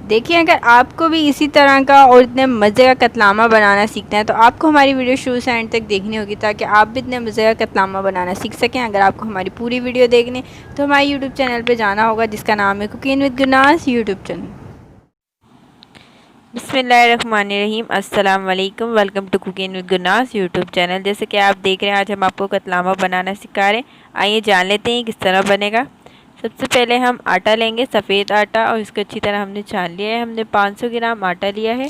देखिए, अगर आपको भी इसी तरह का और इतने मज़े का कतलामा बनाना सीखना है तो आपको हमारी वीडियो शुरू से एंड तक देखनी होगी, ताकि आप भी इतने मज़े का कतलामा बनाना सीख सकें। अगर आपको हमारी पूरी वीडियो देखनी तो हमारे यूट्यूब चैनल पे जाना होगा, जिसका नाम है cooking with Gurnaz YouTube channel. बिस्मिल्लाहिर्रहमानिर्रहीम, अस्सलाम वालेकुम। Welcome to cooking with Gurnaz YouTube channel. जैसे कि आप देख रहे हैं, आज हम आपको कतलामा बनाना सिखा रहे हैं। आइए जान लेते हैं किस तरह बनेगा। सबसे पहले हम आटा लेंगे, सफ़ेद आटा, और इसको अच्छी तरह हमने छान लिया है। हमने 500 ग्राम आटा लिया है।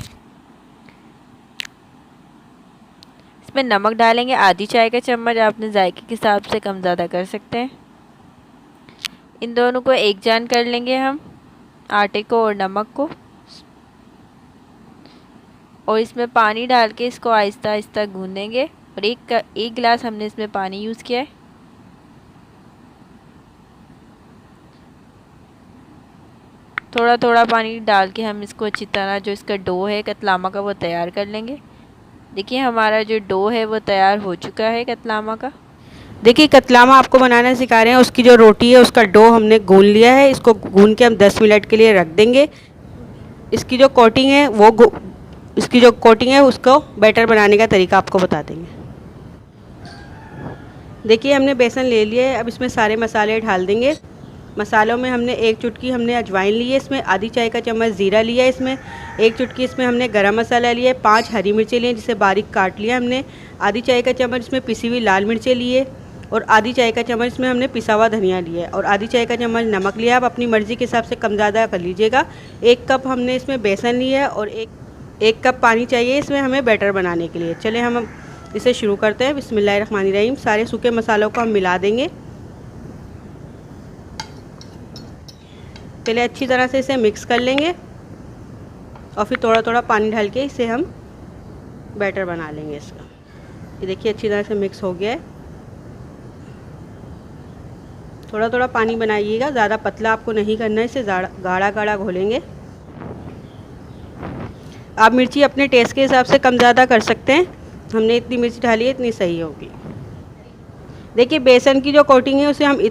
इसमें नमक डालेंगे आधी चाय का चम्मच, आप अपने जायके के हिसाब से कम ज़्यादा कर सकते हैं। इन दोनों को एक जान कर लेंगे हम, आटे को और नमक को, और इसमें पानी डाल के इसको आहिस्ता आहिस्ता गूंदेंगे। और एक गिलास हमने इसमें पानी यूज़ किया है। थोड़ा थोड़ा पानी डाल के हम इसको अच्छी तरह, जो इसका डो है कतलामा का, वो तैयार कर लेंगे। देखिए हमारा जो डो है वो तैयार हो चुका है कतलामा का। देखिए कतलामा आपको बनाना सिखा रहे हैं। उसकी जो रोटी है उसका डो हमने गूंद लिया है। इसको गूंद के हम 10 मिनट के लिए रख देंगे। इसकी जो कोटिंग है इसकी जो कोटिंग है उसको बैटर बनाने का तरीका आपको बता देंगे। देखिए हमने बेसन ले लिया है। अब इसमें सारे मसाले डाल देंगे। मसालों में हमने एक चुटकी हमने अजवाइन ली है, इसमें आधी चाय का चम्मच ज़ीरा लिया है, इसमें एक चुटकी इसमें हमने गरम मसाला लिया है, 5 हरी मिर्चें लिए जिसे बारीक काट लिया हमने, आधी चाय का चम्मच इसमें पिसी हुई लाल मिर्चें लिए, और आधी चाय का चम्मच इसमें हमने पिसा हुआ धनिया लिया है, और आधी चाय का चम्मच नमक लिया। आप अपनी मर्ज़ी के हिसाब से कम ज़्यादा कर लीजिएगा। 1 कप हमने इसमें बेसन लिया है, और एक कप पानी चाहिए इसमें हमें बैटर बनाने के लिए। चले हम इसे शुरू करते हैं। बिस्मिल्लाहिर्रहमानिर्रहीम। सारे सूखे मसालों को हम मिला देंगे। पहले अच्छी तरह से इसे मिक्स कर लेंगे, और फिर थोड़ा थोड़ा पानी डाल के इसे हम बैटर बना लेंगे इसका। ये देखिए अच्छी तरह से मिक्स हो गया है। थोड़ा थोड़ा पानी बनाइएगा, ज़्यादा पतला आपको नहीं करना है, इसे गाढ़ा गाढ़ा घोलेंगे। आप मिर्ची अपने टेस्ट के हिसाब से कम ज़्यादा कर सकते हैं। हमने इतनी मिर्ची डाली है, इतनी सही होगी। देखिए बेसन की जो कोटिंग है उसे हम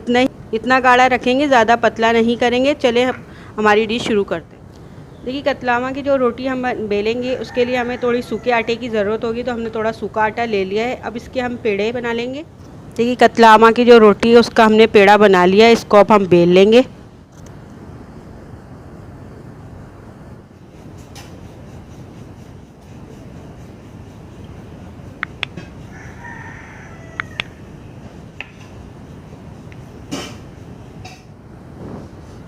इतना गाढ़ा रखेंगे, ज़्यादा पतला नहीं करेंगे। चले हमारी डिश शुरू करते हैं। देखिए कतलामा की जो रोटी हम बेलेंगे उसके लिए हमें थोड़ी सूखे आटे की ज़रूरत होगी, तो हमने थोड़ा सूखा आटा ले लिया है। अब इसके हम पेड़े बना लेंगे। देखिए कतलामा की जो रोटी है उसका हमने पेड़ा बना लिया है। इसको अब हम बेल लेंगे।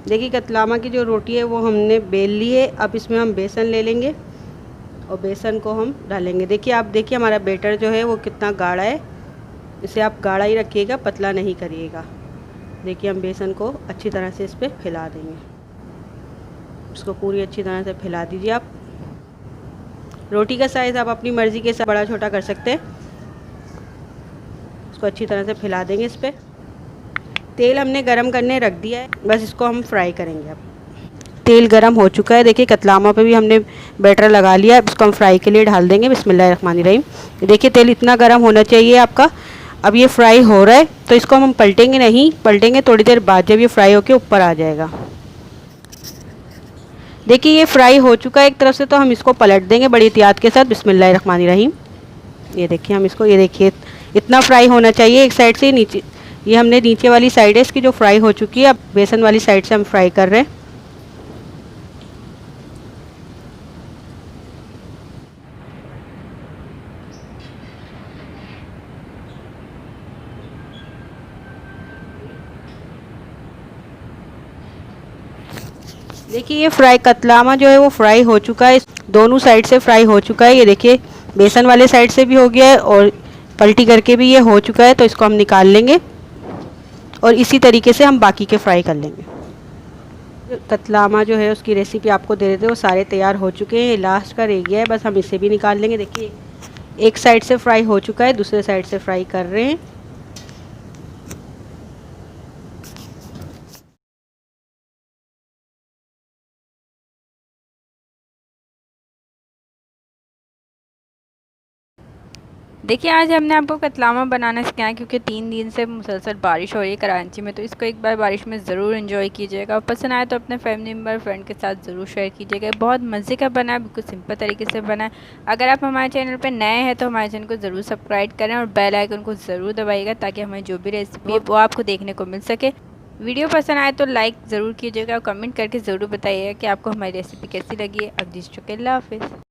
देखिए कतलामा की जो रोटी है वो हमने बेल ली है। अब इसमें हम बेसन ले लेंगे, और बेसन को हम डालेंगे। देखिए आप देखिए हमारा बैटर जो है वो कितना गाढ़ा है। इसे आप गाढ़ा ही रखिएगा, पतला नहीं करिएगा। देखिए हम बेसन को अच्छी तरह से इस पर फैला देंगे। इसको पूरी अच्छी तरह से फैला दीजिए आप। रोटी का साइज़ आप अपनी मर्ज़ी के साथ बड़ा छोटा कर सकते हैं। इसको अच्छी तरह से फैला देंगे इस पर। तेल हमने गरम करने रख दिया है, बस इसको हम फ्राई करेंगे। अब तेल गरम हो चुका है। देखिए कतलामा पे भी हमने बैटर लगा लिया है। अब इसको हम फ्राई के लिए डाल देंगे। बिस्मिल्लाहिर्रहमानिर्रहीम। देखिए तेल इतना गरम होना चाहिए आपका। अब ये फ्राई हो रहा है, तो इसको हम पलटेंगे नहीं, पलटेंगे थोड़ी देर बाद, जब ये फ्राई होकर ऊपर आ जाएगा। देखिए ये फ्राई हो चुका है एक तरफ से, तो हम इसको पलट देंगे बड़ी एहतियात के साथ। बिस्मिल्लाहिर्रहमानिर्रहीम। ये देखिए हम इसको, ये देखिए इतना फ्राई होना चाहिए एक साइड से नीचे। ये हमने नीचे वाली साइड है इसकी जो फ्राई हो चुकी है। अब बेसन वाली साइड से हम फ्राई कर रहे हैं। देखिए ये फ्राई कतलामा जो है वो फ्राई हो चुका है, दोनों साइड से फ्राई हो चुका है। ये देखिए बेसन वाले साइड से भी हो गया है, और पलटी करके भी ये हो चुका है। तो इसको हम निकाल लेंगे, और इसी तरीके से हम बाकी के फ्राई कर लेंगे। कतलामा जो है उसकी रेसिपी आपको दे देते, वो सारे तैयार हो चुके हैं। लास्ट का रह गया है, बस हम इसे भी निकाल लेंगे। देखिए एक साइड से फ्राई हो चुका है, दूसरे साइड से फ्राई कर रहे हैं। देखिए आज हमने आपको कतलामा बनाना सिखाया क्योंकि 3 दिन से मुसलसल बारिश हो रही है कराची में, तो इसको एक बार बारिश में ज़रूर एंजॉय कीजिएगा और पसंद आए तो अपने फैमिली मेम्बर फ्रेंड के साथ ज़रूर शेयर कीजिएगा। बहुत मज़े का बना है, बिल्कुल सिंपल तरीके से बना है। अगर आप हमारे चैनल पर नए हैं तो हमारे चैनल को ज़रूर सब्सक्राइब करें और बेल आइकन को ज़रूर दबाइएगा ताकि हमें जो भी रेसिपी है वो आपको देखने को मिल सके। वीडियो पसंद आए तो लाइक ज़रूर कीजिएगा और कमेंट करके ज़रूर बताइएगा कि आपको हमारी रेसिपी कैसी लगी है। अगली अल्लाह हाफ़िज़।